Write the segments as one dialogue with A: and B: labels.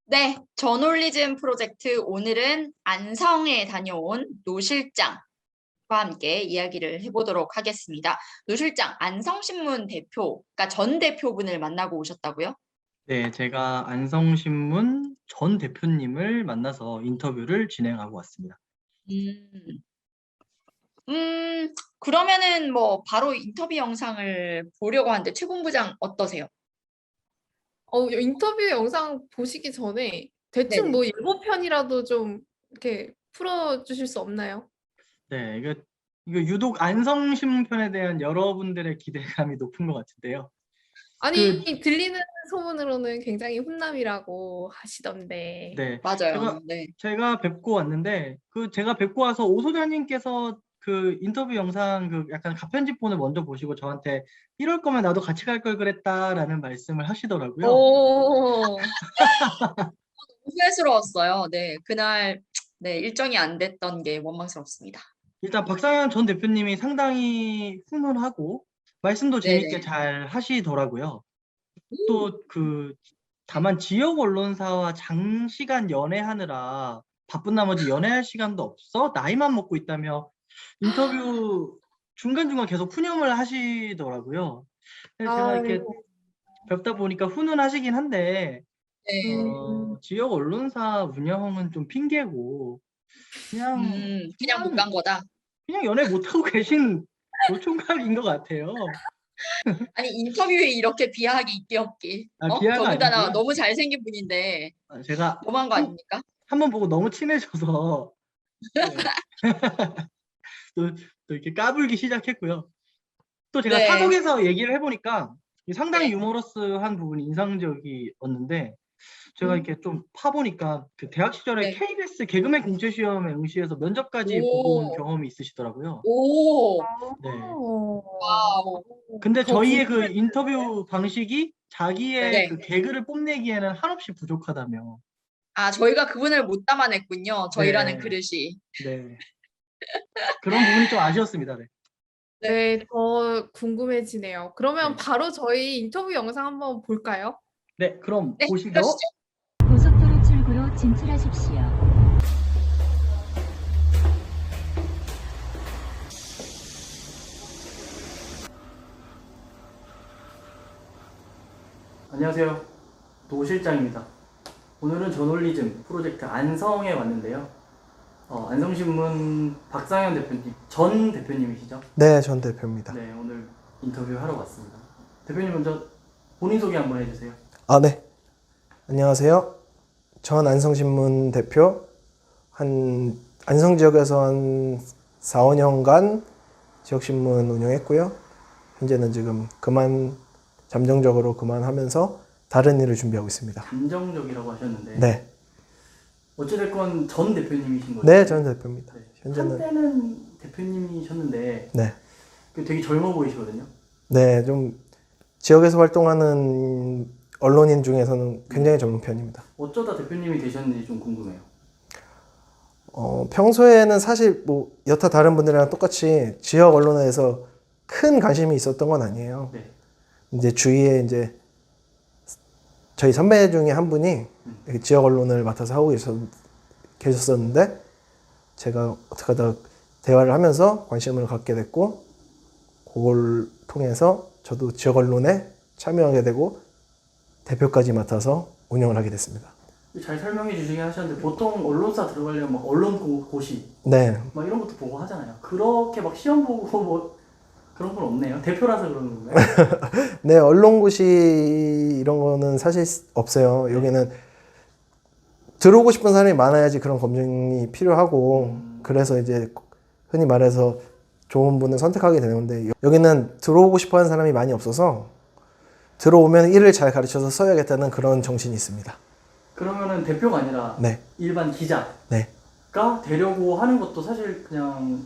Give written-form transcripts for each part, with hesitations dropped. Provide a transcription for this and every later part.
A: 네, 저널리즘 프로젝트 오늘은 안성에 다녀온 노 실장과 함께 이야기를 해보도록 하겠습니다. 노 실장, 안성신문 대표, 그러니까 전 대표분을 만나고 오셨다고요?
B: 네, 제가 안성신문 전 대표님을 만나서 인터뷰를 진행하고 왔습니다.
A: 음, 그러면은 뭐 바로 인터뷰 영상을 보려고 하는데 최 본부장 어떠세요?
C: 인터뷰 영상 보시기 전에 대충
A: 네네.
C: 뭐 예고편이라도 좀 이렇게 풀어주실 수 없나요?
B: 네, 이거 유독 안성신문 편에 대한 여러분들의 기대감이 높은 것 같은데요.
C: 아니, 들리는 소문으로는 굉장히 훈남이라고 하시던데.
B: 네,
A: 맞아요. 네.
B: 제가 뵙고 왔는데, 제가 뵙고 와서 오 소장님께서 그 인터뷰 영상 약간 가편집본을 먼저 보시고 저한테 이럴 거면 나도 같이 갈 걸 그랬다라는 말씀을 하시더라고요.
C: 오.
A: 후회스러웠어요. 네, 그날 네, 일정이 안 됐던 게 원망스럽습니다.
B: 일단 박상현 전 대표님이 상당히 훈훈하고 말씀도 재밌게
A: 네네.
B: 잘 하시더라고요. 또 다만 지역 언론사와 장시간 연애하느라 바쁜 나머지 연애할 시간도 없어 나이만 먹고 있다며 인터뷰 중간중간 계속 푸념을 하시더라고요. 그래서 제가 이렇게
C: 아이고.
B: 뵙다 보니까 훈훈하시긴 한데
A: 네.
B: 지역 언론사 운영은 좀 핑계고
A: 그냥 못 간 거다.
B: 그냥 연애 못하고 계신 노총각인 것 같아요.
A: 아니 인터뷰에 이렇게 비하하기 있기 없기.
B: 비하가
A: 더군다나
B: 아니고요.
A: 너무 잘생긴 분인데
B: 제가
A: 너무한 거 아닙니까?
B: 한 번 보고 너무 친해져서 네. 또 이렇게 까불기 시작했고요. 또 제가
A: 네.
B: 사석에서 얘기를 해보니까 상당히
A: 네.
B: 유머러스한 부분이 인상적이었는데 제가 이렇게 좀 파보니까 그 대학 시절에
A: 네.
B: KBS 개그맨 공채 시험에 응시해서 면접까지 보고 온 경험이 있으시더라고요.
A: 오.
B: 네.
A: 와우.
B: 근데
C: 더
B: 저희의 그 인터뷰 방식이 자기의
A: 네.
B: 그 개그를 뽐내기에는 한없이 부족하다며.
A: 아, 저희가 그분을 못 담아냈군요. 저희라는
B: 네.
A: 그릇이.
B: 네. 그런 부분이 좀 아쉬웠습니다. 네.
C: 네, 더 궁금해지네요. 그러면
B: 네.
C: 바로 저희 인터뷰 영상 한번 볼까요?
B: 네, 그럼
A: 네,
B: 보시죠.
A: 그러시죠.
D: 고속도로 출구로 진출하십시오.
B: 안녕하세요. 노 실장입니다. 오늘은 저널리즘 프로젝트 안성에 왔는데요. 안성신문 박상현 대표님, 전 대표님이시죠?
E: 네, 전 대표입니다.
B: 네, 오늘 인터뷰하러 왔습니다. 대표님 먼저 본인 소개 한번 해주세요.
E: 네. 안녕하세요. 전 안성신문 대표. 안성 지역에서 한 4, 5년간 지역신문 운영했고요. 현재는 지금 잠정적으로 그만하면서 다른 일을 준비하고 있습니다.
B: 잠정적이라고 하셨는데.
E: 네.
B: 어찌됐건 전 대표님이신 거죠?
E: 네, 전 대표입니다.
B: 네.
E: 현재는.
B: 한때는 대표님이셨는데.
E: 네.
B: 되게 젊어 보이시거든요.
E: 네, 좀 지역에서 활동하는 언론인 중에서는 굉장히 젊은 편입니다.
B: 어쩌다 대표님이 되셨는지 좀 궁금해요.
E: 평소에는 사실 뭐 여타 다른 분들이랑 똑같이 지역 언론에서 큰 관심이 있었던 건 아니에요.
B: 네.
E: 이제 주위에 이제 저희 선배 중에 한 분이 이렇게 지역 언론을 맡아서 하고 계셨었는데 제가 어떻게 하다 대화를 하면서 관심을 갖게 됐고 그걸 통해서 저도 지역 언론에 참여하게 되고 대표까지 맡아서 운영을 하게 됐습니다.
B: 잘 설명해 주시긴 하셨는데 보통 언론사 들어가려면 막 언론고시
E: 네.
B: 막 이런 것도 보고 하잖아요. 그렇게 막 시험 보고 뭐 그런 건 없네요. 대표라서 그러는 건가요?
E: 네, 언론고시 이런 거는 사실 없어요. 여기는 들어오고 싶은 사람이 많아야지 그런 검증이 필요하고 그래서 이제 흔히 말해서 좋은 분을 선택하게 되는데 여기는 들어오고 싶어 하는 사람이 많이 없어서 들어오면 일을 잘 가르쳐서 써야겠다는 그런 정신이 있습니다.
B: 그러면은 대표가 아니라
E: 네.
B: 일반 기자가
E: 네.
B: 되려고 하는 것도 사실 그냥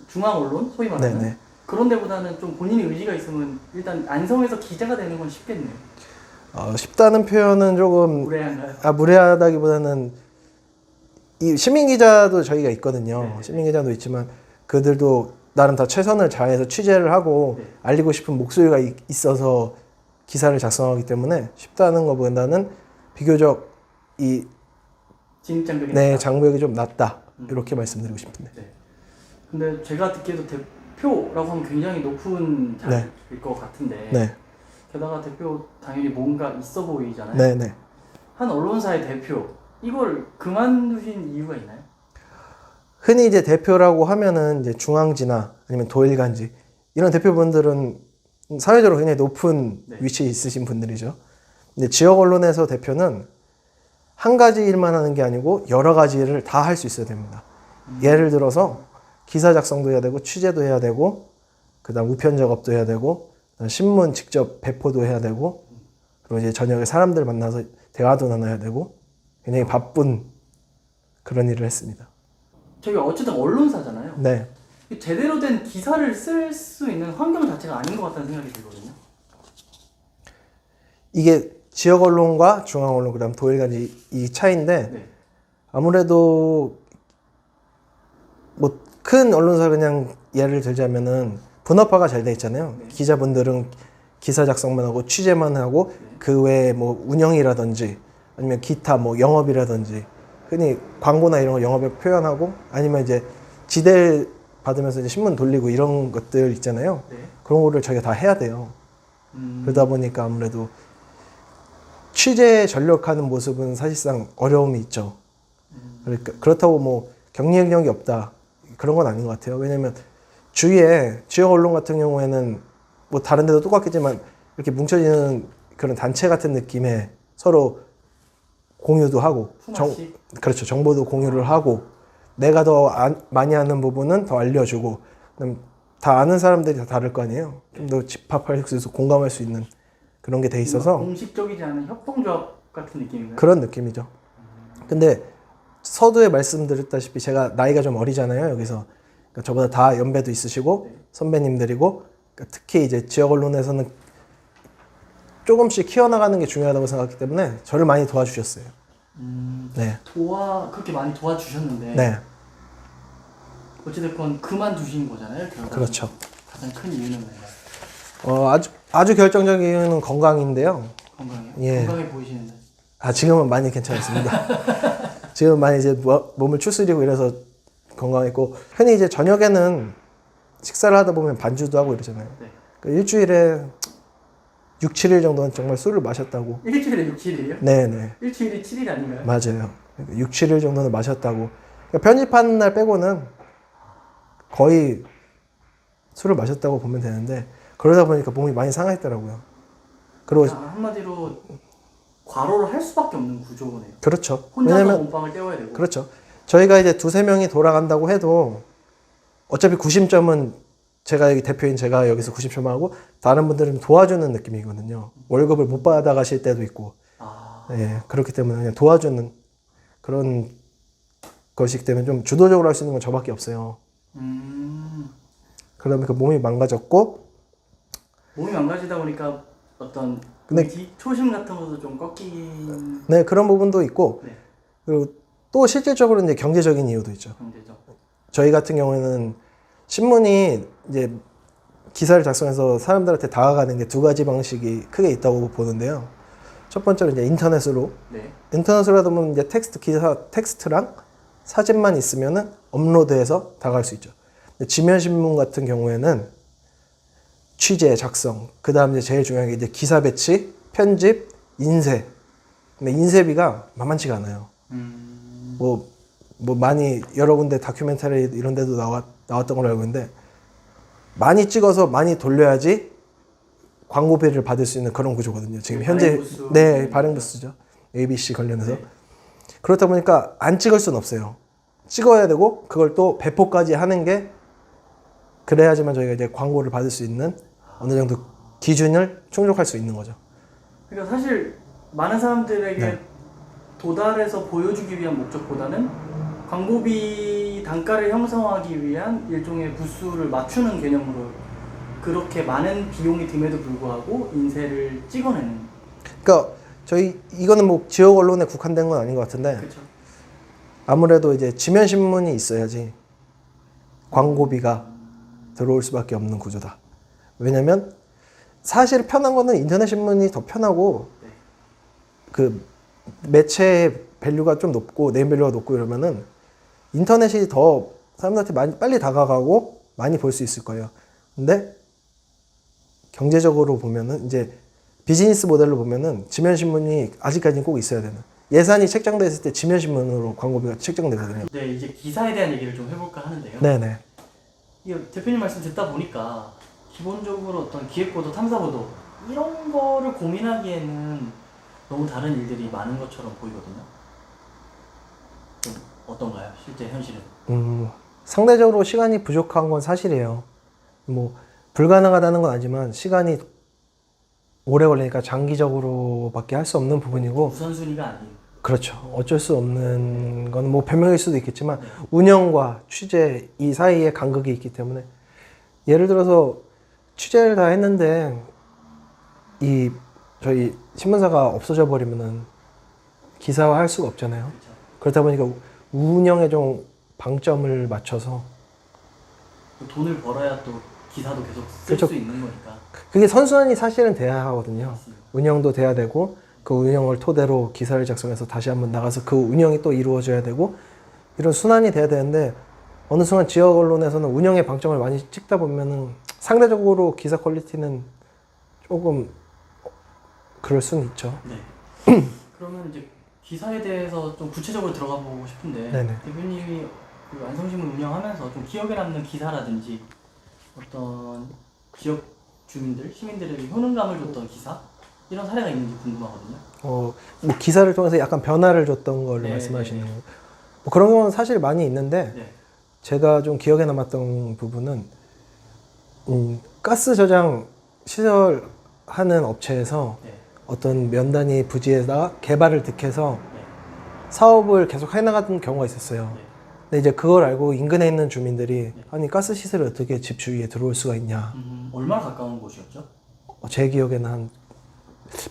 B: 중앙 언론 소위 말하는
E: 네, 네.
B: 그런 데보다는 좀 본인의 의지가 있으면 일단 안성에서 기자가 되는 건 쉽겠네요.
E: 쉽다는 표현은 조금
B: 무례한가요?
E: 무례하다기보다는 이 시민 기자도 저희가 있거든요.
B: 네.
E: 시민 기자도 있지만 그들도 나름 다 최선을 다해서 취재를 하고
B: 네.
E: 알리고 싶은 목소리가 있어서 기사를 작성하기 때문에 쉽다는 것보다는 비교적 이
F: 진입장벽이
E: 네,
F: 낮다.
E: 장벽이 좀 낮다. 이렇게 말씀드리고 싶은데.
F: 네. 근데 제가 듣기에도 대표라고 하면 굉장히 높은 자리일 것 같은데
E: 네.
F: 게다가 대표 당연히 뭔가 있어 보이잖아요.
E: 네, 네.
F: 한 언론사의 대표 이걸 그만두신 이유가 있나요?
E: 흔히 이제 대표라고 하면은 이제 중앙지나 아니면 도일간지 이런 대표분들은 사회적으로 굉장히 높은
F: 네.
E: 위치에 있으신 분들이죠. 근데 지역 언론에서 대표는 한 가지 일만 하는 게 아니고 여러 가지 일을 다 할 수 있어야 됩니다. 예를 들어서 기사 작성도 해야 되고 취재도 해야 되고 그다음 우편 작업도 해야 되고 그다음 신문 직접 배포도 해야 되고 그리고 이제 저녁에 사람들 만나서 대화도 나눠야 되고 굉장히 바쁜 그런 일을 했습니다.
F: 저기 어쨌든 언론사잖아요.
E: 네.
F: 제대로 된 기사를 쓸 수 있는 환경 자체가 아닌 것 같다는 생각이 들거든요.
E: 이게 지역 언론과 중앙 언론 그다음 도일간지 이 차이인데
F: 네.
E: 아무래도 뭐 큰 언론사 그냥 예를 들자면은 분업화가 잘 돼 있잖아요.
F: 네.
E: 기자분들은 기사 작성만 하고 취재만 하고 그 외에 뭐 운영이라든지 아니면 기타 뭐 영업이라든지 흔히 광고나 이런 거 영업에 표현하고 아니면 이제 지대를 받으면서 이제 신문 돌리고 이런 것들 있잖아요.
F: 네.
E: 그런 거를 저희가 다 해야 돼요. 그러다 보니까 아무래도 취재에 전력하는 모습은 사실상 어려움이 있죠. 그러니까 그렇다고 뭐 경쟁력이 없다 그런 건 아닌 것 같아요. 왜냐면 주위에 지역 언론 같은 경우에는 뭐 다른 데도 똑같겠지만 이렇게 뭉쳐지는 그런 단체 같은 느낌의 서로 공유도 하고
F: 품앗이?
E: 그렇죠. 정보도 공유를 하고 내가 더 많이 아는 부분은 더 알려주고 그다음 다 아는 사람들이 다 다를 거 아니에요. 좀 더 집합할 수 있어서 공감할 수 있는 그런 게 돼 있어서
F: 공식적이지 않은 협동조합 같은 느낌인가요?
E: 그런 느낌이죠. 근데 서두에 말씀드렸다시피 제가 나이가 좀 어리잖아요. 여기서 그러니까 저보다 다 연배도 있으시고 선배님들이고 그러니까 특히 이제 지역 언론에서는 조금씩 키워나가는 게 중요하다고 생각하기 때문에 저를 많이 도와주셨어요. 네.
F: 그렇게 많이 도와주셨는데
E: 네.
F: 어찌됐건 그만두신 거잖아요. 결국.
E: 그렇죠.
F: 가장 큰 이유는 뭔가요?
E: 아주 결정적인 이유는 건강인데요.
F: 건강이요?
E: 예.
F: 건강해 보이시는데.
E: 지금은 많이 괜찮습니다. 지금 많이 이제 몸을 추스리고 이래서 건강했고 흔히 이제 저녁에는 식사를 하다 보면 반주도 하고 이러잖아요.
F: 네.
E: 그러니까 일주일에 6, 7일 정도는 정말 술을 마셨다고.
F: 일주일에 6, 7일이요?
E: 네네.
F: 일주일이 7일 아닌가요?
E: 맞아요. 6, 7일 정도는 마셨다고. 그러니까 편집하는 날 빼고는 거의 술을 마셨다고 보면 되는데 그러다 보니까 몸이 많이 상했더라고요. 그리고
F: 한마디로 과로를 할 수밖에 없는 구조네요.
E: 그렇죠.
F: 혼자서
E: 왜냐면
F: 몸빵을 때워야 되고.
E: 그렇죠. 저희가 이제 두세 명이 돌아간다고 해도 어차피 구심점은 제가 여기 대표인 제가 여기서 구심점을 하고 다른 분들은 도와주는 느낌이거든요. 월급을 못 받아 가실 때도 있고. 예, 그렇기 때문에 그냥 도와주는 그런 것이기 때문에 좀 주도적으로 할 수 있는 건 저밖에 없어요. 그러다 보니까 몸이 망가졌고
F: 몸이 망가지다 보니까 어떤
E: 근데-
F: 의지, 초심 같은 것도 좀 꺾이는
E: 네, 그런 부분도 있고
F: 네.
E: 그리고 또 실질적으로 이제 경제적인 이유도 있죠.
F: 경제죠.
E: 저희 같은 경우에는 신문이 이제 기사를 작성해서 사람들한테 다가가는 게 두 가지 방식이 크게 있다고 보는데요. 첫 번째로 이제 인터넷으로 하다 보면 이제 텍스트랑 사진만 있으면은 업로드해서 다가갈 수 있죠. 근데 지면 신문 같은 경우에는 취재, 작성, 그 다음 이제 제일 중요한 게 이제 기사 배치, 편집, 인쇄. 근데 인쇄비가 만만치가 않아요. 뭐 많이 여러 군데 다큐멘터리 이런 데도 나왔던 걸로 알고 있는데 많이 찍어서 많이 돌려야지 광고비를 받을 수 있는 그런 구조거든요. 지금 현재
F: 발행부수.
E: 네, 발행부수죠. ABC 관련해서. 그렇다 보니까 안 찍을 수는 없어요. 찍어야 되고 그걸 또 배포까지 하는 게 그래야지만 저희가 이제 광고를 받을 수 있는 어느 정도 기준을 충족할 수 있는 거죠.
F: 그러니까 사실 많은 사람들에게
E: 네.
F: 도달해서 보여주기 위한 목적보다는 광고비 단가를 형성하기 위한 일종의 부수를 맞추는 개념으로 그렇게 많은 비용이 듦에도 불구하고 인쇄를 찍어내는.
E: 그러니까 저희 이거는 뭐 지역 언론에 국한된 건 아닌 것 같은데
F: 그렇죠.
E: 아무래도 이제 지면 신문이 있어야지 광고비가 들어올 수밖에 없는 구조다. 왜냐면 사실 편한 거는 인터넷 신문이 더 편하고 그 매체의 밸류가 좀 높고 네임 밸류가 높고 이러면은 인터넷이 더 사람들한테 많이 빨리 다가가고 많이 볼 수 있을 거예요. 근데 경제적으로 보면은 이제 비즈니스 모델로 보면은 지면 신문이 아직까지는 꼭 있어야 되는. 예산이 책정됐을 때 지면 신문으로 광고비가 책정되거든요.
F: 네, 이제 기사에 대한 얘기를 좀 해볼까 하는데요.
E: 네네.
F: 이 대표님 말씀 듣다 보니까 기본적으로 어떤 기획보도, 탐사보도 이런 거를 고민하기에는 너무 다른 일들이 많은 것처럼 보이거든요. 좀 어떤가요? 실제 현실은?
E: 상대적으로 시간이 부족한 건 사실이에요. 뭐 불가능하다는 건 아니지만 시간이 오래 걸리니까 장기적으로밖에 할 수 없는 부분이고,
F: 우선순위가 아닌.
E: 그렇죠. 어쩔 수 없는 건 뭐 변명일 수도 있겠지만 운영과 취재 이 사이에 간극이 있기 때문에, 예를 들어서 취재를 다 했는데 이 저희 신문사가 없어져 버리면은 기사화할 수가 없잖아요.
F: 그렇죠.
E: 그렇다 보니까 운영에 좀 방점을 맞춰서,
F: 또 돈을 벌어야 또 기사도 계속 쓸 수
E: 그렇죠.
F: 있는 거니까.
E: 그게 선순환이 사실은 돼야 하거든요.
F: 맞습니다.
E: 운영도 돼야 되고, 그 운영을 토대로 기사를 작성해서 다시 한번 나가서 그 운영이 또 이루어져야 되고, 이런 순환이 돼야 되는데, 어느 순간 지역 언론에서는 운영에 방점을 많이 찍다 보면은 상대적으로 기사 퀄리티는 조금 그럴 수는 있죠.
F: 네. 그러면 이제 기사에 대해서 좀 구체적으로 들어가 보고 싶은데,
E: 네네.
F: 대표님이 그 안성신문 운영하면서 좀 기억에 남는 기사라든지 어떤 지역 주민들, 시민들에게 효능감을 줬던 기사 이런 사례가 있는지 궁금하거든요.
E: 뭐 기사를 통해서 약간 변화를 줬던 걸
F: 네,
E: 말씀하시는
F: 네,
E: 거예요. 뭐 그런 경우는 사실 많이 있는데,
F: 네.
E: 제가 좀 기억에 남았던 부분은 가스 저장 시설 하는 업체에서
F: 네.
E: 어떤 면단위 부지에다가 개발을 득해서
F: 네.
E: 사업을 계속 해나가던 경우가 있었어요.
F: 네.
E: 근데 이제 그걸 알고 인근에 있는 주민들이 아니 가스 시설이 어떻게 집 주위에 들어올 수가 있냐.
F: 얼마나 가까운 곳이었죠?
E: 제 기억에는 한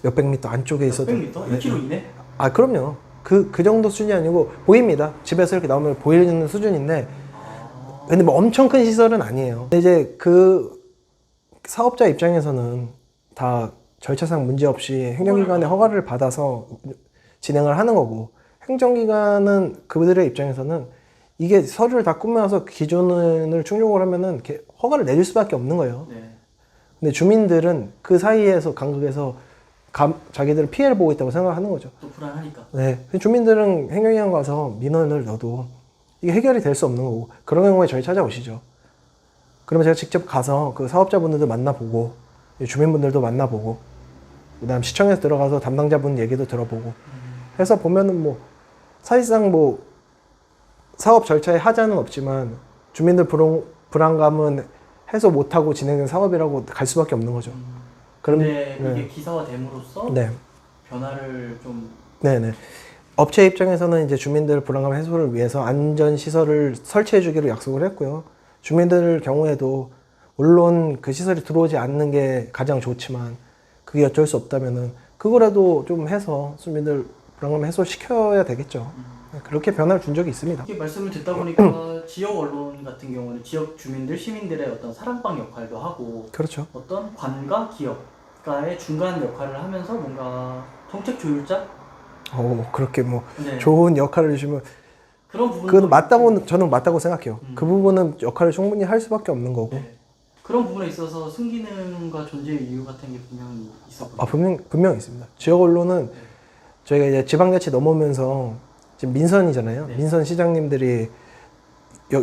E: 몇백 미터 안쪽에 있어도.
F: 100m? 1km 이내?
E: 아 그럼요. 그 정도 수준이 아니고 보입니다. 집에서 이렇게 나오면 보이는 수준인데, 근데 뭐 엄청 큰 시설은 아니에요. 근데 이제 그 사업자 입장에서는 다 절차상 문제 없이 행정기관의 허가를 받아서 진행을 하는 거고, 행정기관은 그들의 입장에서는 이게 서류를 다 꾸며서 기준을 충족을 하면은 이렇게 허가를 내줄 수밖에 없는 거예요.
F: 네.
E: 근데 주민들은 그 사이에서 간극에서 자기들은 피해를 보고 있다고 생각하는 거죠.
F: 또 불안하니까.
E: 네. 주민들은 행정기관 가서 민원을 넣어도 이게 해결이 될 수 없는 거고, 그런 경우에 저희 찾아오시죠. 그러면 제가 직접 가서 그 사업자분들도 만나보고, 주민분들도 만나보고, 그 다음 시청에서 들어가서 담당자분 얘기도 들어보고 해서 보면은 뭐 사실상 뭐 사업 절차에 하자는 없지만 주민들 불안감은 해소 못하고 진행된 사업이라고 갈 수밖에 없는 거죠.
F: 근데
E: 네.
F: 이게 기사화됨으로써
E: 네.
F: 변화를 좀
E: 네네. 업체 입장에서는 이제 주민들 불안감 해소를 위해서 안전 시설을 설치해 주기로 약속을 했고요. 주민들 경우에도 물론 그 시설이 들어오지 않는 게 가장 좋지만, 그게 어쩔 수 없다면은 그거라도 좀 해서 주민들 불안감 해소시켜야 되겠죠. 그렇게 변화를 준 적이 있습니다.
F: 이렇게 말씀을 듣다 보니까 지역 언론 같은 경우는 지역 주민들, 시민들의 어떤 사랑방 역할도 하고,
E: 그렇죠.
F: 어떤 관과 기업가의 중간 역할을 하면서 뭔가 정책 조율자?
E: 그렇게 뭐
F: 네.
E: 좋은 역할을 주시면
F: 그런 부분도
E: 그건 맞다고, 저는 맞다고 생각해요.
F: 음.
E: 그 부분은 역할을 충분히 할 수밖에 없는 거고.
F: 네. 그런 부분에 있어서 순기능과 존재의 이유 같은 게 분명히 있었거든요.
E: 분명히 있습니다. 지역 언론은
F: 네.
E: 저희가 이제 지방자치 넘어오면서 지금 민선이잖아요.
F: 네.
E: 민선 시장님들이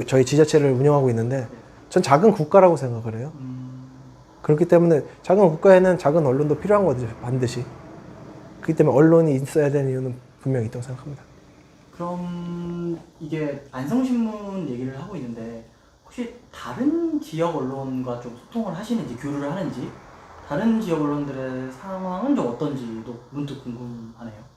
E: 저희 지자체를 운영하고 있는데, 전 작은 국가라고 생각을 해요. 그렇기 때문에 작은 국가에는 작은 언론도 필요한 거죠, 반드시. 그렇기 때문에 언론이 있어야 되는 이유는 분명히 있다고 생각합니다.
F: 그럼 이게 안성신문 얘기를 하고 있는데 혹시 다른 지역 언론과 좀 소통을 하시는지, 교류를 하는지, 다른 지역 언론들의 상황은 좀 어떤지도 문득 궁금하네요.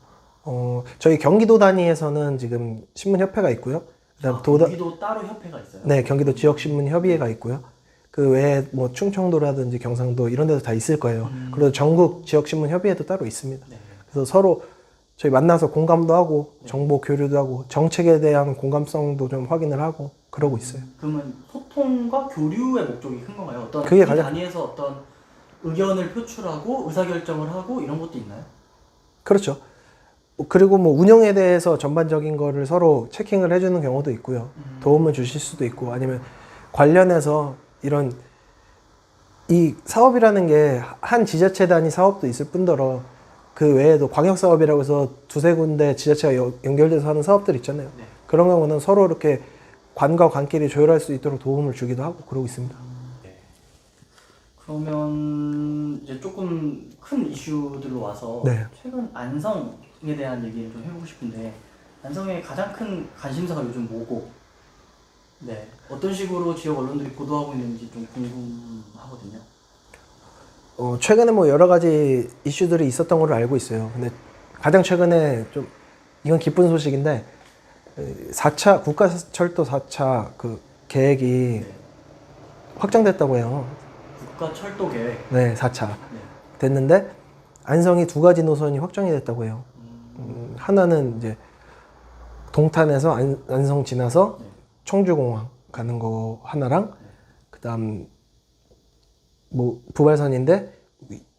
E: 저희 경기도 단위에서는 지금 신문협회가 있고요. 그다음
F: 경기도 따로 협회가 있어요?
E: 네, 경기도 지역신문협의회가 있고요. 그 외에 뭐 충청도라든지 경상도 이런 데도 다 있을 거예요. 그리고 전국 지역신문협의회도 따로 있습니다.
F: 네.
E: 그래서 서로 저희 만나서 공감도 하고,
F: 네.
E: 정보 교류도 하고, 정책에 대한 공감성도 좀 확인을 하고 그러고 있어요.
F: 그러면 소통과 교류의 목적이 큰 건가요? 어떤
E: 그게
F: 그
E: 가장-
F: 단위에서 어떤 의견을 표출하고 의사결정을 하고 이런 것도 있나요?
E: 그렇죠. 그리고 뭐 운영에 대해서 전반적인 거를 서로 체킹을 해주는 경우도 있고요. 도움을 주실 수도 있고 아니면 관련해서 이런 이 사업이라는 게 한 지자체 단위 사업도 있을 뿐더러 그 외에도 광역 사업이라고 해서 두세 군데 지자체가 연결돼서 하는 사업들 있잖아요.
F: 네.
E: 그런 경우는 서로 이렇게 관과 관끼리 조율할 수 있도록 도움을 주기도 하고 그러고 있습니다.
F: 그러면 이제 조금 큰 이슈들로 와서
E: 네.
F: 최근 안성에 대한 얘기를 좀 해보고 싶은데 안성의 가장 큰 관심사가 요즘 뭐고 네 어떤 식으로 지역 언론들이 보도하고 있는지 좀 궁금하거든요.
E: 최근에 뭐 여러 가지 이슈들이 있었던 걸로 알고 있어요. 근데 가장 최근에 좀 이건 기쁜 소식인데 4차 국가철도 4차 그 계획이 확정됐다고 해요.
F: 국가철도 계획.
E: 네, 4차
F: 네.
E: 됐는데 안성이 두 가지 노선이 확정이 됐다고 해요. 하나는 이제 동탄에서 안성 지나서
F: 네.
E: 청주공항 가는 거 하나랑 그다음 뭐 부발선인데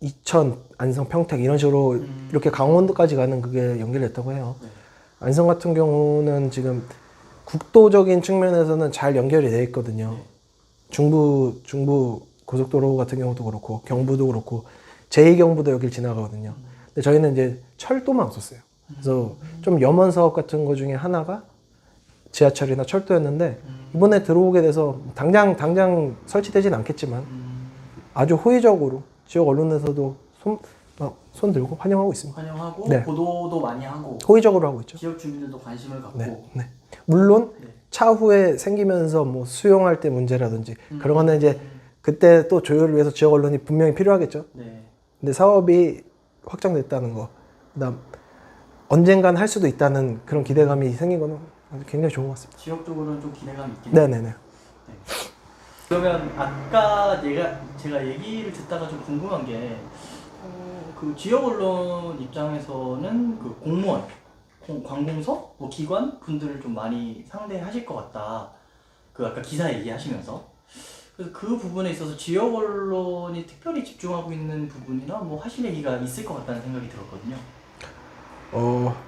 E: 이천, 안성, 평택 이런 식으로 이렇게 강원도까지 가는 그게 연결됐다고 해요.
F: 네.
E: 안성 같은 경우는 지금 국도적인 측면에서는 잘 연결이 돼 있거든요.
F: 네.
E: 중부 고속도로 같은 경우도 그렇고 경부도 그렇고 제2경부도 여길 지나가거든요. 근데 저희는 이제 철도만 없었어요. 그래서 좀 염원 사업 같은 거 중에 하나가 지하철이나 철도였는데 이번에 들어오게 돼서 당장 설치되진 않겠지만 아주 호의적으로 지역 언론에서도 손 들고 환영하고 있습니다.
F: 환영하고
E: 네.
F: 보도도 많이 하고
E: 호의적으로 하고 있죠.
F: 지역 주민들도 관심을 갖고
E: 네, 네. 물론
F: 네.
E: 차후에 생기면서 뭐 수용할 때 문제라든지 그런 거는 이제 그때 또 조율을 위해서 지역 언론이 분명히 필요하겠죠.
F: 네.
E: 근데 사업이 확정됐다는 거, 그다음 언젠간 할 수도 있다는 그런 기대감이 생긴 거는 아주 굉장히 좋은 것 같습니다.
F: 지역적으로는 좀 기대감이 있겠네요.
E: 네네네.
F: 그러면 아까 제가 얘기를 듣다가 좀 궁금한 게 그 지역 언론 입장에서는 그 공무원, 관공서, 뭐 기관 분들을 좀 많이 상대하실 것 같다. 그 아까 기사 얘기하시면서 그래서 그 부분에 있어서 지역 언론이 특별히 집중하고 있는 부분이나 뭐 하실 얘기가 있을 것 같다는 생각이 들었거든요.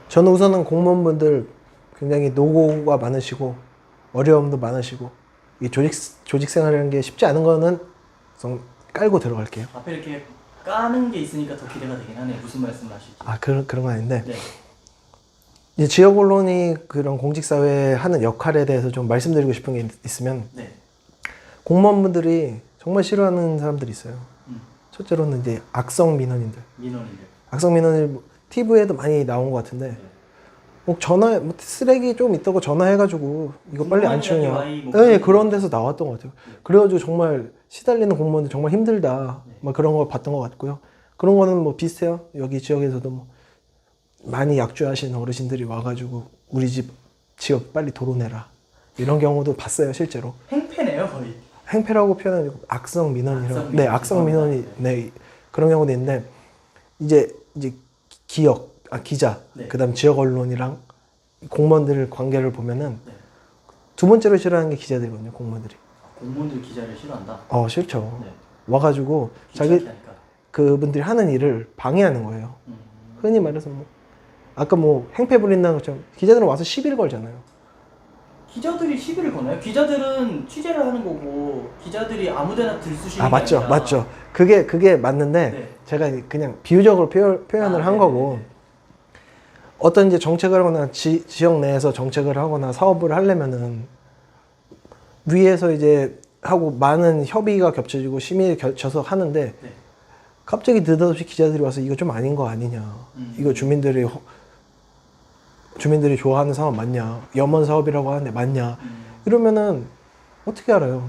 E: 저는 우선은 공무원분들 굉장히 노고가 많으시고 어려움도 많으시고 이 조직 생활이라는 게 쉽지 않은 거는 우선 깔고 들어갈게요.
F: 앞에 이렇게 까는 게 있으니까 더 기대가 되긴 하네요. 무슨 말씀을 하실지.
E: 그런 건 아닌데
F: 네.
E: 이제 지역 언론이 그런 공직 사회에 하는 역할에 대해서 좀 말씀드리고 싶은 게 있으면
F: 네.
E: 공무원분들이 정말 싫어하는 사람들이 있어요. 첫째로는 이제 악성 민원인들.
F: 민원인들.
E: 악성 민원인 TV에도 많이 나온 것 같은데 뭐 쓰레기 좀 있다고 전화해가지고 이거 빨리 안 치우냐.
F: 와이 뭐
E: 네, 그런 데서 나왔던 것 같아요. 그래가지고 정말 시달리는 공무원들 정말 힘들다. 막 그런 거 봤던 것 같고요. 그런 거는 뭐 비슷해요. 여기 지역에서도 뭐 많이 약주하시는 어르신들이 와가지고 우리 집 지역 빨리 도로내라. 이런 경우도 봤어요, 실제로.
F: 행패네요, 거의.
E: 행패라고 표현하는 악성 민원이라고.
F: 악성
E: 네,
F: 민원.
E: 악성 민원이 네 그런 경우도 있는데 이제 기자,
F: 네.
E: 그다음 지역 언론이랑 공무원들 관계를 보면은
F: 네.
E: 두 번째로 싫어하는 게 기자들이거든요, 공무원들이.
F: 공무원들 기자를 싫어한다.
E: 싫죠.
F: 네.
E: 와가지고
F: 귀찮게
E: 자기
F: 하니까.
E: 그분들이 하는 일을 방해하는 거예요. 흔히 말해서 뭐 아까 뭐 행패 부린다는 것처럼 기자들은 와서 시비를 걸잖아요.
F: 기자들이 시비를 거나요? 기자들은 취재를 하는 거고 기자들이 아무데나 들쑤시는 게
E: 맞죠,
F: 아니라
E: 맞죠. 그게 맞는데
F: 네.
E: 제가 그냥 비유적으로 표현을 한 거고. 어떤 이제 정책을 하거나 지역 내에서 정책을 하거나 사업을 하려면은 위에서 이제 하고 많은 협의가 겹쳐지고 심의를 겹쳐서 하는데
F: 네.
E: 갑자기 느닷없이 기자들이 와서 이거 좀 아닌 거 아니냐. 이거 주민들이 좋아하는 사업 맞냐. 염원 사업이라고 하는데 맞냐. 이러면은 어떻게 알아요?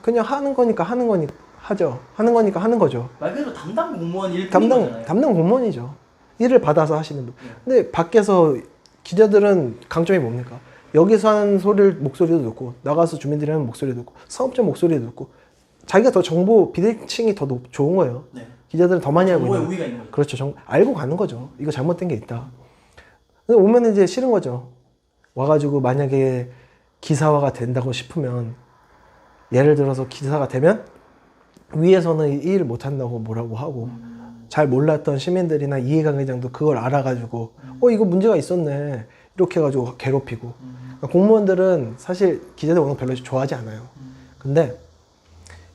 E: 그냥 하는 거니까 하죠. 하는 거니까 하는 거죠.
F: 말 그대로 담당 공무원 일뿐인 거잖아요.
E: 담당 공무원이죠. 일을 받아서 하시는 분.
F: 네.
E: 근데 밖에서 기자들은 강점이 뭡니까? 여기서 하는 목소리도 듣고 나가서 주민들이 하는 목소리도 듣고 사업자 목소리도 듣고 자기가 더 정보 비대칭이 더 좋은 거예요.
F: 네.
E: 기자들은 더 많이 알고
F: 정보의
E: 있는
F: 우위가 있는 거죠.
E: 그렇죠. 알고 가는 거죠. 이거 잘못된 게 있다. 근데 오면 이제 싫은 거죠. 와가지고 만약에 기사화가 된다고 싶으면 예를 들어서 기사가 되면 위에서는 이 일을 못 한다고 뭐라고 하고 잘 몰랐던 시민들이나 이해관계자도 그걸 알아가지고 이거 문제가 있었네 이렇게 해가지고 괴롭히고 그러니까 공무원들은 사실 기자들 오는 거 별로 좋아하지 않아요. 근데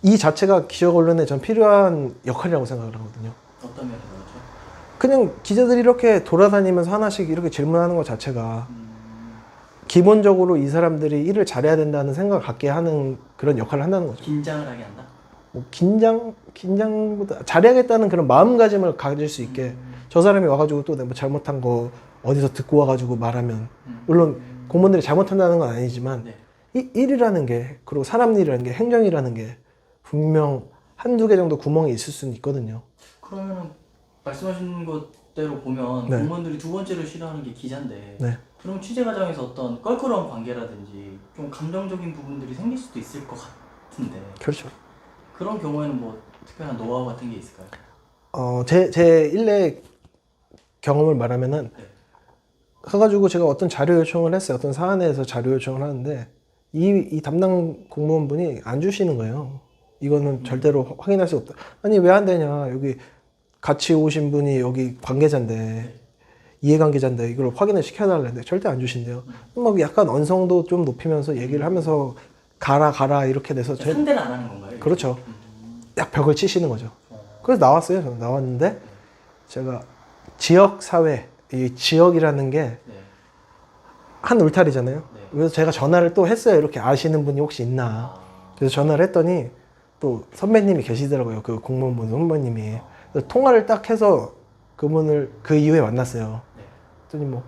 E: 이 자체가 지역 언론에 전 필요한 역할이라고 생각을 하거든요.
F: 어떤 면에서 그렇죠?
E: 그냥 기자들이 이렇게 돌아다니면서 하나씩 이렇게 질문하는 것 자체가 기본적으로 이 사람들이 일을 잘해야 된다는 생각을 갖게 하는 그런 역할을 한다는 거죠.
F: 긴장을 하게 한다?
E: 뭐 긴장보다 잘해야겠다는 그런 마음가짐을 가질 수 있게 저 사람이 와가지고 또 내가 뭐 잘못한 거 어디서 듣고 와가지고 말하면 물론 공무원들이 잘못한다는 건 아니지만
F: 네.
E: 이 일이라는 게 그리고 사람 일이라는 게 행정이라는 게 분명 한두 개 정도 구멍이 있을 수는 있거든요.
F: 그러면은 말씀하신 것대로 보면
E: 네.
F: 공무원들이 두 번째로 싫어하는 게 기자인데
E: 네.
F: 그럼 취재 과정에서 어떤 껄끄러운 관계라든지 좀 감정적인 부분들이 생길 수도 있을 것 같은데
E: 그렇죠.
F: 그런 경우에는 뭐 특별한 노하우 같은 게 있을까요?
E: 제 일례 경험을 말하면은
F: 네.
E: 가가지고 제가 어떤 자료 요청을 했어요. 어떤 사안에 대해서 자료 요청을 하는데 이 담당 공무원분이 안 주시는 거예요. 이거는 절대로 확인할 수 없다. 아니 왜 안 되냐. 여기 같이 오신 분이 여기 관계자인데 이해관계자인데 이걸 확인을 시켜달라는데 절대 안 주신대요. 막 약간 언성도 좀 높이면서 얘기를 하면서 가라 이렇게 돼서
F: 상대는 안 하는 건가요?
E: 그렇죠. 약 벽을 치시는 거죠. 그래서 나왔어요. 저는 나왔는데 제가 지역 사회, 이 지역이라는 게 한
F: 네.
E: 울타리잖아요.
F: 네.
E: 그래서 제가 전화를 또 했어요. 이렇게 아시는 분이 혹시 있나.
F: 아,
E: 그래서 전화를 했더니 또 선배님이 계시더라고요. 그 공무원분 선배님이. 그래서 통화를 딱 해서 그분을 그 이후에 만났어요.
F: 네.
E: 그랬더니 뭐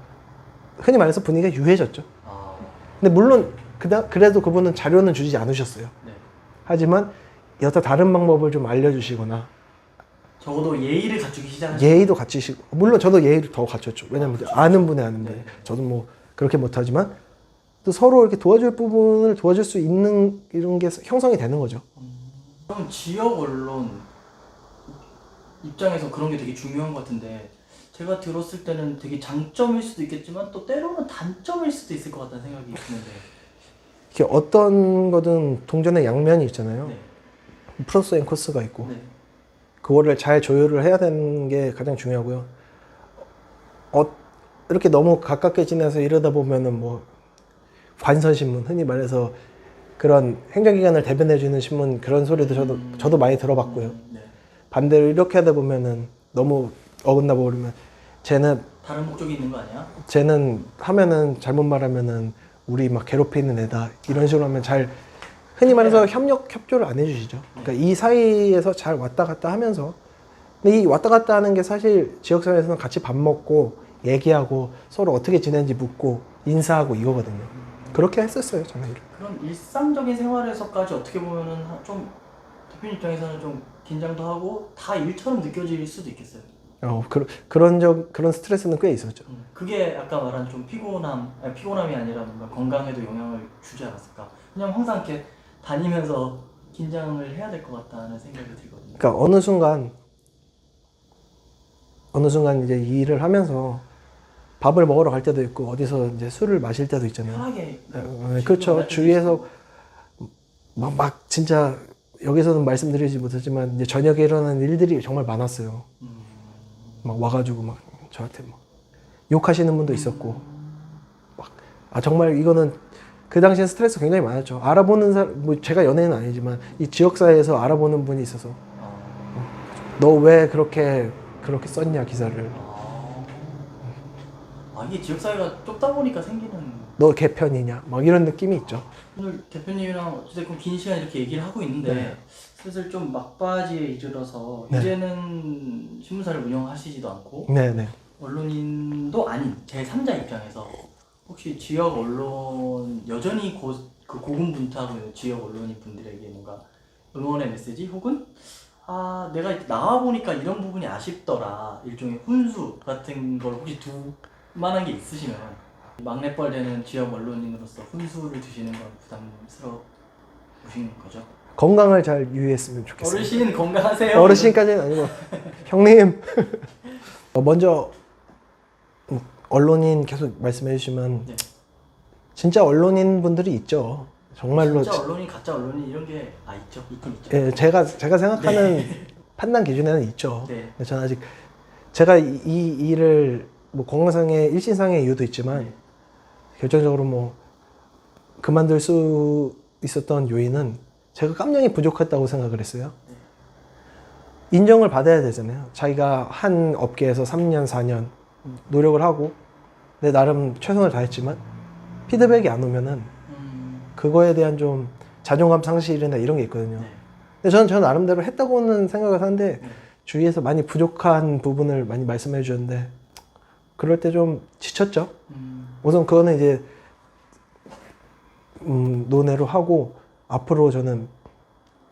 E: 흔히 말해서 분위기가 유해졌죠.
F: 아,
E: 근데 물론 그래도 그분은 자료는 주지 않으셨어요.
F: 네.
E: 하지만 여타 다른 방법을 좀 알려주시거나
F: 적어도 예의를 갖추기 시작하시죠.
E: 예의도 갖추시고 물론 저도 예의를 더 갖췄죠. 왜냐면 아는 분이 아는 분.
F: 네.
E: 저도 뭐 그렇게 못하지만 또 서로 이렇게 도와줄 부분을 도와줄 수 있는 이런 게 형성이 되는 거죠.
F: 그럼 지역 언론 입장에서 그런 게 되게 중요한 것 같은데 제가 들었을 때는 되게 장점일 수도 있겠지만 또 때로는 단점일 수도 있을 것 같다는 생각이 드는데
E: 이렇게 어떤 거든 동전의 양면이 있잖아요.
F: 네.
E: 플러스 앤 코스가 있고
F: 네.
E: 그거를 잘 조율을 해야 되는 게 가장 중요하고요. 이렇게 너무 가깝게 지내서 이러다 보면은 뭐 관선신문 흔히 말해서 그런 행정기관을 대변해주는 신문 그런 소리도 저도 많이 들어봤고요.
F: 네.
E: 반대로 이렇게 하다 보면은 너무 어긋나 버리면 쟤는
F: 다른 목적이 있는 거 아니야?
E: 하면은 잘못 말하면은 우리 막 괴롭히는 애다 이런 식으로 하면 잘 흔히 말해서 협조를 안 해주시죠. 그러니까 이 사이에서 잘 왔다 갔다 하면서 근데 이 왔다 갔다 하는 게 사실 지역사회에서는 같이 밥 먹고 얘기하고 서로 어떻게 지내는지 묻고 인사하고 이거거든요. 그렇게 했었어요 저는.
F: 그런 일상적인 생활에서까지 어떻게 보면은 좀 대표님 입장에서는 좀 긴장도 하고 다 일처럼 느껴질 수도 있겠어요.
E: 그런 스트레스는 꽤 있었죠.
F: 그게 아까 말한 좀 피곤함이 아니라 뭔가 건강에도 영향을 주지 않았을까? 그냥 항상 이렇게 다니면서 긴장을 해야 될 것 같다는 생각이 들거든요.
E: 그러니까 어느 순간 이제 이 일을 하면서 밥을 먹으러 갈 때도 있고 어디서 이제 술을 마실 때도 있잖아요.
F: 편하게
E: 그렇죠. 주위에서 막 진짜 여기서는 말씀드리지 못하지만 이제 저녁에 일어나는 일들이 정말 많았어요. 막 와가지고 막 저한테 막 욕하시는 분도 있었고 막 정말 이거는 그 당시엔 스트레스 굉장히 많았죠. 알아보는 사람 뭐 제가 연예인은 아니지만 이 지역사회에서 알아보는 분이 있어서 너 왜 그렇게 썼냐 기사를.
F: 이게 지역사회가 좁다 보니까 생기는.
E: 너 개편이냐 막 이런 느낌이 있죠.
F: 오늘 대표님이랑 어쨌든 긴 시간 이렇게 얘기를 하고 있는데
E: 네.
F: 슬슬 좀 막바지에 이르러서
E: 네.
F: 이제는 신문사를 운영하시지도 않고
E: 네네.
F: 언론인도 아닌 제3자 입장에서 혹시 지역 언론 여전히 그 고군분투하고 있는 지역 언론인 분들에게 뭔가 응원의 메시지 혹은 내가 나와 보니까 이런 부분이 아쉽더라 일종의 훈수 같은 걸 혹시 둘 만한 게 있으시면 막내뻘 되는 지역 언론인으로서 훈수를 주시는 건 부담스러우신 거죠?
E: 건강을 잘 유의했으면 좋겠어요.
F: 어르신 건강하세요.
E: 어르신까지는 아니고 형님 먼저 언론인 계속 말씀해 주시면
F: 네.
E: 진짜 언론인 분들이 있죠. 정말로
F: 진짜 언론인 가짜 언론인 이런 게 있죠. 있긴 있죠.
E: 예, 제가 생각하는 판단 기준에는 있죠.
F: 네.
E: 근데 저는 아직 제가 이 일을 뭐 건강상의 일신상의 이유도 있지만
F: 네.
E: 결정적으로 뭐 그만둘 수 있었던 요인은 제가 깜냥이 부족했다고 생각을 했어요. 인정을 받아야 되잖아요. 자기가 한 업계에서 3년, 4년 노력을 하고 내 나름 최선을 다했지만 피드백이 안 오면은 그거에 대한 좀 자존감 상실이나 이런 게 있거든요.
F: 네.
E: 근데 저는 저 나름대로 했다고는 생각을 하는데
F: 네.
E: 주위에서 많이 부족한 부분을 많이 말씀해 주셨는데 그럴 때 좀 지쳤죠. 우선 그거는 이제 논의로 하고 앞으로 저는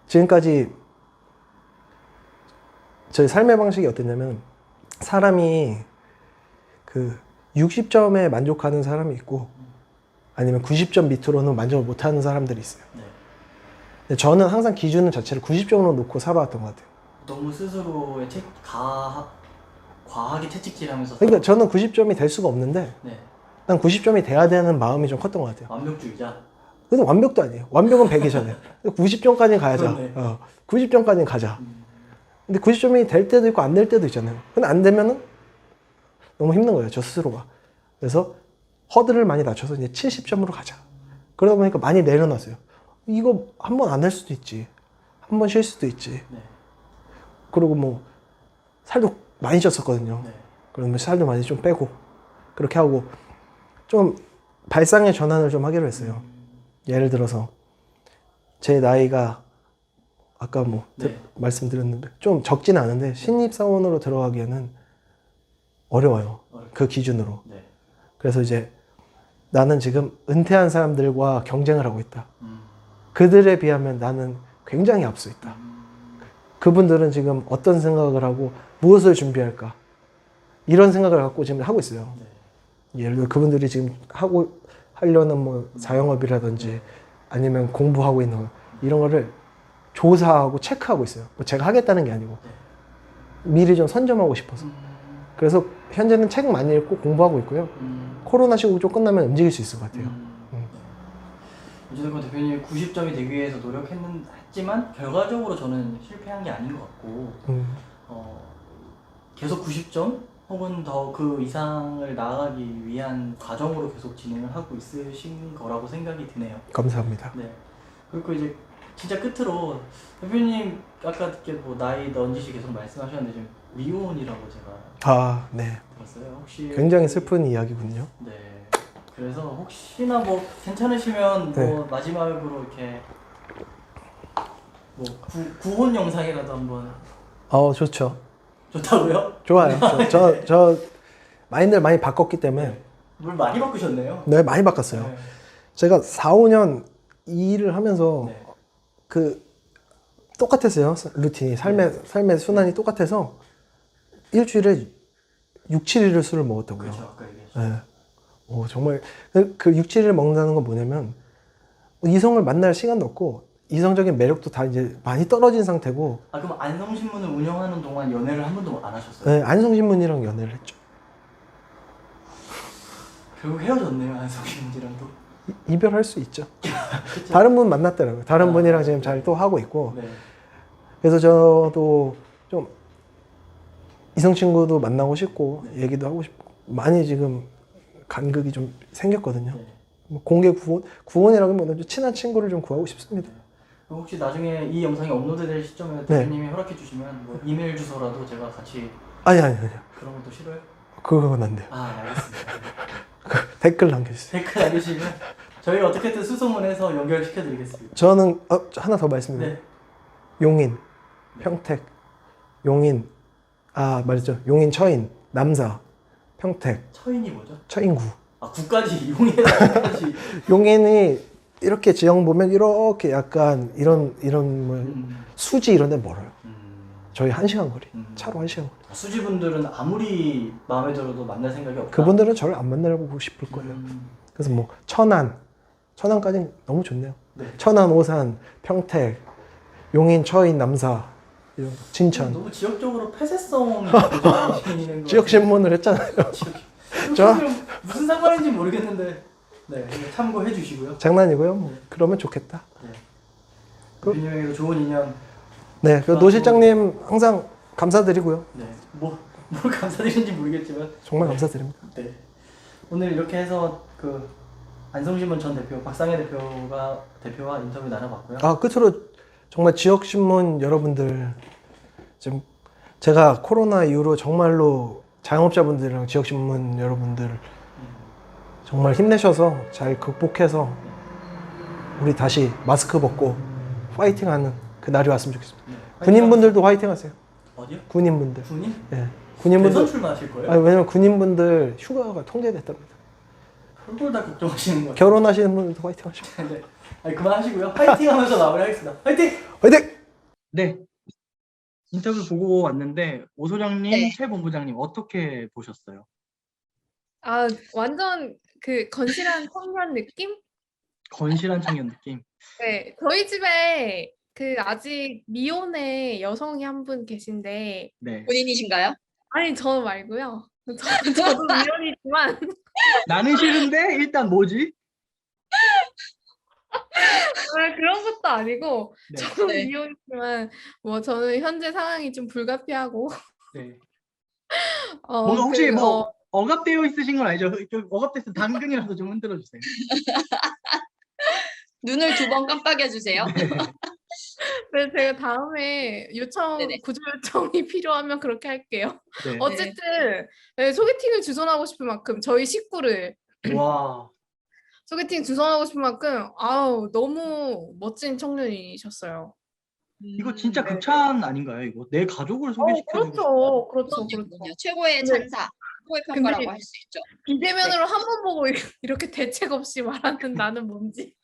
E: 지금까지 저희 삶의 방식이 어땠냐면 사람이 그 60점에 만족하는 사람이 있고 아니면 90점 밑으로는 만족을 못하는 사람들이 있어요.
F: 네.
E: 근데 저는 항상 기준 자체를 90점으로 놓고 살아왔던 것 같아요.
F: 너무 스스로의 과하게 채찍질하면서
E: 그러니까 저는 90점이 될 수가 없는데
F: 네.
E: 난 90점이 돼야 되는 마음이 좀 컸던 것 같아요.
F: 완벽주의자.
E: 근데 완벽도 아니에요. 완벽은 100이잖아요. 90점까지는 가야죠.
F: 그렇네.
E: 90점까지는 가자. 근데 90점이 될 때도 있고 안 될 때도 있잖아요. 근데 안 되면은 너무 힘든 거예요. 저 스스로가. 그래서 허들을 많이 낮춰서 이제 70점으로 가자. 그러다 보니까 많이 내려놨어요. 이거 한 번 안 할 수도 있지. 한 번 쉴 수도 있지.
F: 네.
E: 그리고 뭐 살도 많이 쪘었거든요.
F: 네.
E: 그러면 살도 많이 좀 빼고 그렇게 하고 좀 발상의 전환을 좀 하기로 했어요. 예를 들어서 제 나이가 아까 뭐
F: 네.
E: 말씀드렸는데 좀 적진 않은데 신입사원으로 들어가기에는 어려워요. 그 기준으로.
F: 네.
E: 그래서 이제 나는 지금 은퇴한 사람들과 경쟁을 하고 있다. 그들에 비하면 나는 굉장히 앞서 있다. 그분들은 지금 어떤 생각을 하고 무엇을 준비할까? 이런 생각을 갖고 지금 하고 있어요. 예를 들어 그분들이 지금 하려는 뭐 자영업이라든지 아니면 공부하고 있는 거, 이런 거를 조사하고 체크하고 있어요. 뭐 제가 하겠다는 게 아니고 미리 좀 선점하고 싶어서. 그래서 현재는 책 많이 읽고 공부하고 있고요. 코로나 시국 좀 끝나면 움직일 수 있을 것 같아요.
F: 어쨌든 대표님이 90점이 되기 위해서 노력했지만 결과적으로 저는 실패한 게 아닌 것 같고 계속 90점 혹은 더 그 이상을 나아가기 위한 과정으로 계속 진행을 하고 있으신 거라고 생각이 드네요.
E: 감사합니다.
F: 네. 그리고 이제 진짜 끝으로 대표님 아까 이렇게 뭐 나이 넌지시 계속 말씀하셨는데 지금 미혼이라고 제가
E: 네.
F: 들었어요. 혹시
E: 굉장히 슬픈 이야기군요.
F: 네. 그래서 혹시나 뭐 괜찮으시면
E: 네.
F: 뭐 마지막으로 이렇게 뭐 구혼 영상이라도 한번
E: 좋죠.
F: 좋다고요?
E: 좋아요. 저 마인드를 많이 바꿨기 때문에
F: 물 많이 바꾸셨네요.
E: 네, 많이 바꿨어요.
F: 네.
E: 제가 4, 5년 이 일을 하면서
F: 네.
E: 그 똑같았어요. 루틴이 삶의 순환이 똑같아서 일주일에 6, 7일을 술을 먹었다고요.
F: 그렇죠. 아까 얘기하셨죠.
E: 네. 정말 그 6, 7일 먹는다는 건 뭐냐면 이성을 만날 시간도 없고 이성적인 매력도 다 이제 많이 떨어진 상태고.
F: 아 그럼 안성신문을 운영하는 동안 연애를 한 번도 안 하셨어요?
E: 네, 안성신문이랑 연애를 했죠.
F: 결국 헤어졌네요, 안성신문이랑도.
E: 이별할 수 있죠. 다른 분 만났더라고요. 다른 분이랑 지금 잘 또 하고 있고.
F: 네.
E: 그래서 저도 좀 이성 친구도 만나고 싶고 얘기도 하고 싶고 많이 지금 간극이 좀 생겼거든요.
F: 네.
E: 뭐 공개 구원이라기보다는 좀 친한 친구를 좀 구하고 싶습니다.
F: 그럼 혹시 나중에 이 영상이 업로드될 시점에 대표님이 허락해 주시면 뭐 이메일 주소라도 제가 같이
E: 아니.
F: 그런 것도 싫어요?
E: 그건 안 돼요.
F: 아 알겠습니다.
E: 댓글 남겨주세요.
F: 댓글 남기시면 저희가 어떻게든 수소문해서 연결시켜 드리겠습니다.
E: 저는 하나 더 말씀드려요.
F: 네.
E: 용인, 평택, 용인, 말했죠. 용인 처인, 남사, 평택,
F: 처인이 뭐죠?
E: 처인구.
F: 아 구까지 용인까지.
E: 용인이 이렇게 지형 보면 이렇게 약간 이런 뭐 수지 이런 데 멀어요. 저희 1시간 거리. 차로 1시간 거리.
F: 수지분들은 아무리 마음에 들어도 만날 생각이 없다.
E: 그분들은 저를 안 만나보고 싶을 거예요. 그래서 뭐 천안까지는 너무 좋네요.
F: 네.
E: 천안, 오산, 평택, 용인, 처인, 남사, 이런 거, 진천.
F: 너무 지역적으로 폐쇄성이 보장되시는 거.
E: 지역 신문을 했잖아요.
F: 저 무슨 상관인지 모르겠는데 네 참고해 주시고요.
E: 장난이고요. 뭐 그러면 좋겠다.
F: 대표님에게도 좋은 인연
E: 네, 그 노 실장님 항상 감사드리고요.
F: 네, 뭘 감사드리는지 모르겠지만
E: 정말 감사드립니다.
F: 네. 오늘 이렇게 해서 그 안성신문 전 대표 박상혜 대표와 인터뷰 나눠봤고요.
E: 아, 끝으로 정말 지역신문 여러분들, 지금 제가 코로나 이후로 정말로 자영업자분들이랑 지역신문 여러분들 정말 힘내셔서 잘 극복해서 우리 다시 마스크 벗고 파이팅하는 그 날이 왔으면 좋겠습니다.
F: 네.
E: 군인분들도 화이팅하세요.
F: 어디요?
E: 군인분들.
F: 군인?
E: 예. 군인분들.
F: 대선 출마하실 거예요?
E: 아니, 왜냐면 군인분들 휴가가 통제됐답니다.
F: 그걸 다 걱정하시는 거예요?
E: 결혼하시는 분들도 화이팅 하시고.
F: 네. 아니 그만하시고요. 파이팅 하면서 마무리하겠습니다. 파이팅!
E: 화이팅!
B: 네. 인터뷰 보고 왔는데 오 소장님,
A: 네.
B: 최 본부장님 어떻게 보셨어요?
C: 아, 완전 그 건실한 청년 느낌?
B: 건실한 청년 느낌.
C: 네, 저희 집에 그 아직 미혼의 여성이 한 분 계신데,
B: 네.
A: 본인이신가요?
C: 아니, 저 말고요. 저도 미혼이지만,
B: 나는 싫은데 일단 뭐지?
C: 그런 것도 아니고,
B: 네.
C: 저도
A: 네.
C: 미혼이지만, 뭐, 저는 현재 상황이 좀 불가피하고,
B: 네.
C: 어,
B: 뭔가 혹시
C: 그,
B: 뭐 억압되어 있으신 건 아니죠? 억압돼서 당근이라도 좀 흔들어 주세요.
A: 눈을 2번 깜빡여 주세요.
C: 네, 제가 다음에
A: 네네.
C: 구조 요청이 필요하면 그렇게 할게요.
B: 네.
C: 어쨌든, 네, 소개팅을 주선하고 싶은 만큼, 저희 식구를
B: 와.
C: 소개팅 주선하고 싶은 만큼, 아우, 너무 멋진 청년이셨어요.
B: 이거 진짜
C: 네.
B: 극찬 아닌가요? 이거 내 가족을 소개시켜주고 싶다.
C: 그렇죠.
A: 그럼요. 최고의
C: 근데-
A: 찬사, 최고의 평가라고
C: 근데-
A: 할 수 있죠.
C: 비대면으로 한 번 보고 이렇게 대책 없이 말하는 나는 뭔지.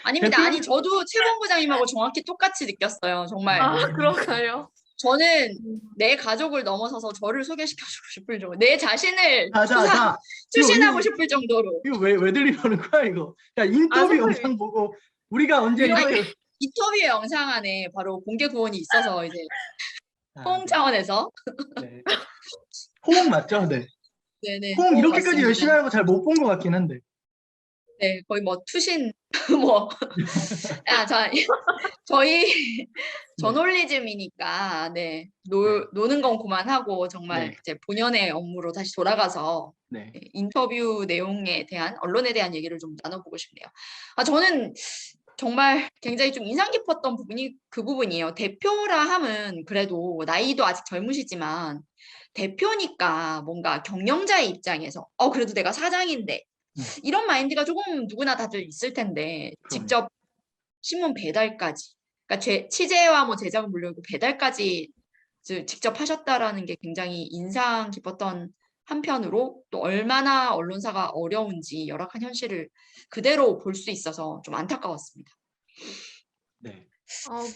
A: 아닙니다.
B: 대표님-
A: 아니 저도 최 본부장님하고 정확히 똑같이 느꼈어요. 정말
C: 아, 그런가요?
A: 저는 내 가족을 넘어서서 저를 소개시켜주고 싶을 정도, 내 자신을
B: 자.
A: 추신하고
B: 이거-
A: 싶을 정도로.
B: 이거 왜 들리려는 거야 이거? 야 인터뷰
C: 선생님.
B: 영상 보고 우리가 언제
C: 이거
B: 이렇게
A: 인터뷰 영상 안에 바로 공개 구원이 있어서 이제
B: 아,
A: 호응 차원에서
B: 네. 호응 맞죠? 네.
A: 네네.
B: 호응 이렇게까지
A: 맞습니다.
B: 열심히 하는 거 잘 못 본 것 같긴 한데.
A: 네, 거의 뭐 투신 뭐 자 저희 저널리즘이니까 네 노는 건 그만하고 정말
B: 네.
A: 이제 본연의 업무로 다시 돌아가서
B: 네.
A: 인터뷰 내용에 대한 언론에 대한 얘기를 좀 나눠보고 싶네요. 저는 정말 굉장히 좀 인상 깊었던 부분이 그 부분이에요. 대표라 함은 그래도 나이도 아직 젊으시지만 대표니까 뭔가 경영자의 입장에서 그래도 내가 사장인데 이런 마인드가 조금 누구나 다들 있을 텐데
B: 그럼요.
A: 직접 신문 배달까지 그러니까 취재와 뭐 제작은 물론이고 배달까지 직접 하셨다라는 게 굉장히 인상 깊었던 한편으로 또 얼마나 언론사가 어려운지 열악한 현실을 그대로 볼 수 있어서 좀 안타까웠습니다.
B: 네.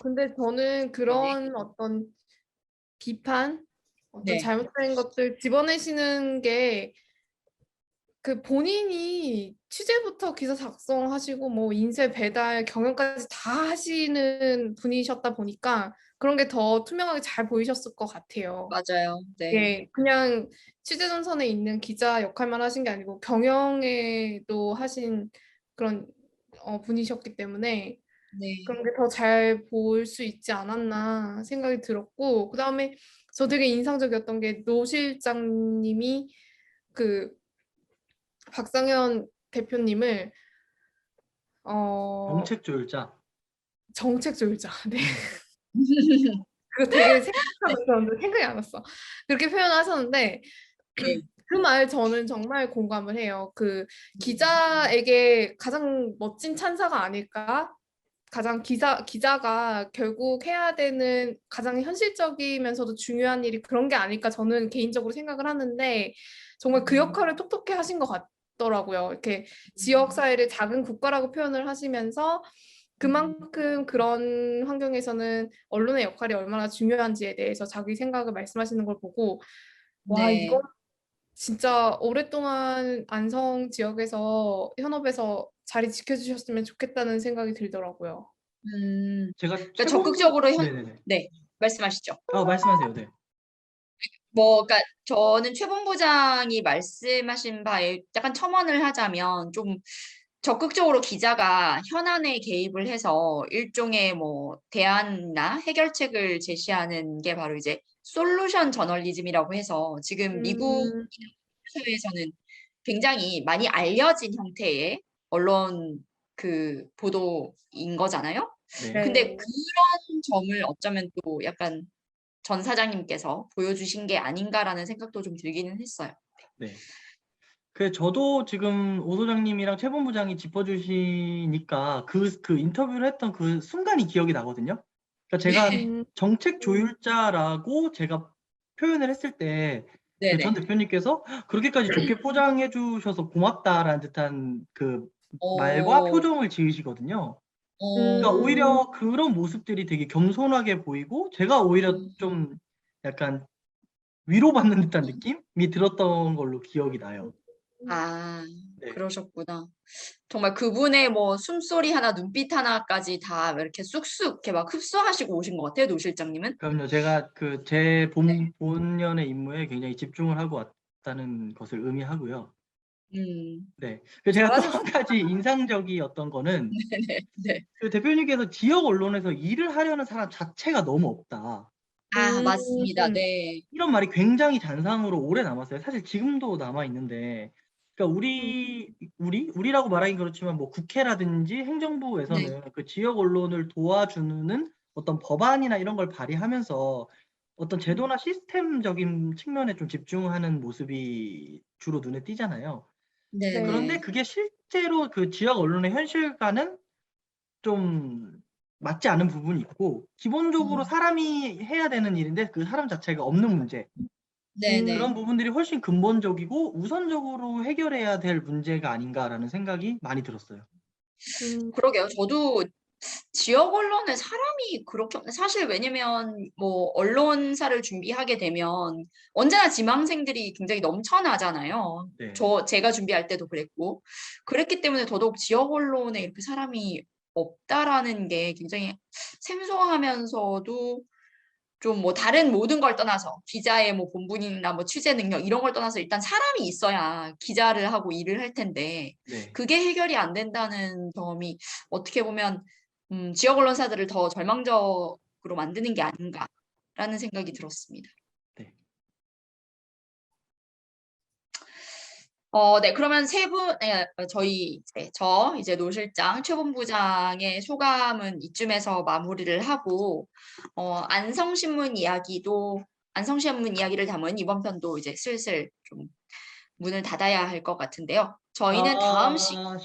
C: 근데 저는 그런 어떤 비판, 어떤
A: 네.
C: 잘못된 것들 집어내시는 게 그 본인이 취재부터 기사 작성하시고 뭐 인쇄 배달 경영까지 다 하시는 분이셨다 보니까 그런 게 더 투명하게 잘 보이셨을 것 같아요.
A: 맞아요. 네.
C: 예, 그냥 취재 전선에 있는 기자 역할만 하신 게 아니고 경영에도 하신 그런 분이셨기 때문에
A: 네.
C: 그런 게 더 잘 볼 수 있지 않았나 생각이 들었고, 그다음에 저 되게 인상적이었던 게 노 실장님이 그 박상현 대표님을
B: 정책 조율자.
C: 정책 조율자. 네. 그거 되게 생각하고 있었는데 생각이 안 났어. 그렇게 표현하셨는데
A: 네.
C: 그 말 저는 정말 공감을 해요. 그 기자에게 가장 멋진 찬사가 아닐까? 가장 기자가 결국 해야 되는 가장 현실적이면서도 중요한 일이 그런 게 아닐까 저는 개인적으로 생각을 하는데 정말 그 역할을 톡톡히 하신 것 같더라고요. 이렇게 지역 사회를 작은 국가라고 표현을 하시면서 그만큼 그런 환경에서는 언론의 역할이 얼마나 중요한지에 대해서 자기 생각을 말씀하시는 걸 보고 와,
A: 네.
C: 이거 진짜 오랫동안 안성 지역에서 현업에서 자리 지켜주셨으면 좋겠다는 생각이 들더라고요.
B: 제가
A: 그러니까 적극적으로
B: 네네네.
A: 말씀하시죠.
B: 말씀하세요. 네.
A: 그러니까 저는 최 본부장이 말씀하신 바에 약간 첨언을 하자면 좀 적극적으로 기자가 현안에 개입을 해서 일종의 뭐 대안이나 해결책을 제시하는 게 바로 이제 솔루션 저널리즘이라고 해서 지금 미국
C: 음,
A: 사회에서는 굉장히 많이 알려진 형태의 언론 그 보도인 거잖아요.
B: 네.
A: 근데
C: 네.
A: 그런 점을 어쩌면 또 약간 전 사장님께서 보여주신 게 아닌가라는 생각도 좀 들기는 했어요.
B: 네. 저도 지금 오 소장님이랑 최 본부장이 짚어주시니까 그 인터뷰를 했던 그 순간이 기억이 나거든요. 그러니까 제가
C: 음,
B: 정책 조율자라고 제가 표현을 했을 때 그 전
A: 네네.
B: 대표님께서 그렇게까지 좋게 포장해 주셔서 고맙다라는 듯한 그 말과
A: 어,
B: 표정을 지으시거든요. 그러니까
A: 어,
B: 오히려 그런 모습들이 되게 겸손하게 보이고 제가 오히려 좀 약간 위로받는 듯한 느낌이 들었던 걸로 기억이 나요.
A: 아,
B: 네.
A: 그러셨구나. 정말 그분의 뭐 숨소리 하나, 눈빛 하나까지 다 이렇게 쑥쑥 이렇게 막 흡수하시고 오신 것 같아요, 노 실장님은.
B: 그럼요. 제가 제 본연의 임무에 굉장히 집중을 하고 왔다는 것을 의미하고요. 네. 제가 또 한
A: 잘하셨어요.
B: 가지 인상적이었던 거는
A: 네네. 네.
B: 그 대표님께서 지역 언론에서 일을 하려는 사람 자체가 너무 없다.
A: 아,
C: 음,
A: 맞습니다. 네.
B: 이런 말이 굉장히 잔상으로 오래 남았어요. 사실 지금도 남아 있는데, 그러니까 우리라고 말하긴 그렇지만 뭐 국회라든지
A: 네.
B: 행정부에서는 그 지역 언론을 도와주는 어떤 법안이나 이런 걸 발의하면서 어떤 제도나 시스템적인 측면에 좀 집중하는 모습이 주로 눈에 띄잖아요.
A: 네,
B: 그런데
A: 네.
B: 그게 실제로 그 지역 언론의 현실과는 좀 맞지 않은 부분이 있고, 기본적으로 사람이 해야 되는 일인데 그 사람 자체가 없는 문제.
A: 네,
B: 그런
A: 네.
B: 부분들이 훨씬 근본적이고 우선적으로 해결해야 될 문제가 아닌가라는 생각이 많이 들었어요.
A: 그러게요. 저도 지역 언론에 사람이 그렇게 사실 왜냐면 뭐 언론사를 준비하게 되면 언제나 지망생들이 굉장히 넘쳐나잖아요.
B: 네.
A: 제가 준비할 때도 그랬고 그랬기 때문에 더더욱 지역 언론에 이렇게 사람이 없다라는 게 굉장히 생소하면서도 좀 뭐 다른 모든 걸 떠나서 기자의 뭐 본분이나 뭐 취재 능력 이런 걸 떠나서 일단 사람이 있어야 기자를 하고 일을 할 텐데
B: 네.
A: 그게 해결이 안 된다는 점이 어떻게 보면 지역 언론사들을 더 절망적으로 만드는 게 아닌가라는 생각이 들었습니다.
B: 네.
A: 네, 그러면 세 분, 저희 이제 노 실장, 최 본부장의 소감은 이쯤에서 마무리를 하고, 안성신문 이야기를 담은 이번 편도 이제 슬슬 좀 문을 닫아야 할 것 같은데요. 저희는 다음
B: 싫어.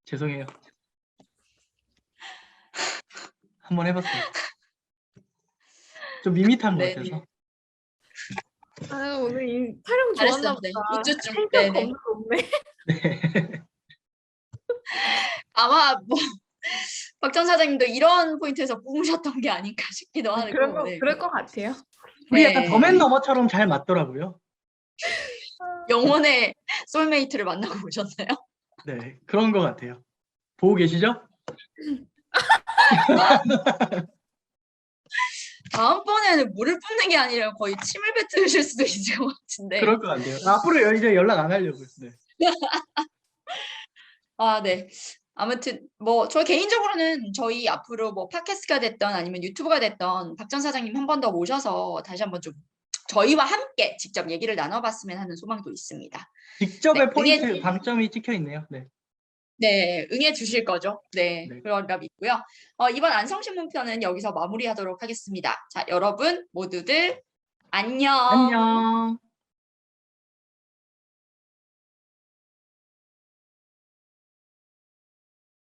B: 죄송해요. 한번 해봤어요. 좀 밋밋한 것
A: 네,
B: 같아서.
C: 아, 오늘 이 촬영 좋았나
A: 잘했어요. 네,
C: 보다.
A: 우쭈쭈,
C: 텐션
A: 네네.
C: 겁나 높네.
A: 아마 뭐, 박 전 사장님도 이런 포인트에서 뿜으셨던 게 아닌가 싶기도 하고, 네.
C: 그럴 것 같아요.
B: 우리 약간
A: 네.
B: 더맨너머처럼 잘 맞더라고요.
A: 영혼의 솔메이트를 만나고 오셨나요?
B: 네, 그런 것 같아요. 보고 계시죠?
A: 다음번에는 물을 뿜는 게 아니라 거의 침을 뱉으실 수도 있을 것 같은데.
B: 그럴 것 같아요. 앞으로 이제 연락 안 하려고요. 네.
A: 아, 네. 아무튼 뭐 저 개인적으로는 저희 앞으로 뭐 팟캐스트가 됐던 아니면 유튜브가 됐던 박 전 사장님 한 번 더 모셔서 다시 한번 좀 저희와 함께 직접 얘기를 나눠봤으면 하는 소망도 있습니다.
B: 직접의
A: 네,
B: 포인트, 방점이 찍혀 있네요. 네.
A: 네, 응해 주실 거죠? 네,
B: 네.
A: 그런가 믿고요. 이번 안성신문 편은 여기서 마무리하도록 하겠습니다. 자, 여러분 모두들 안녕.
B: 안녕.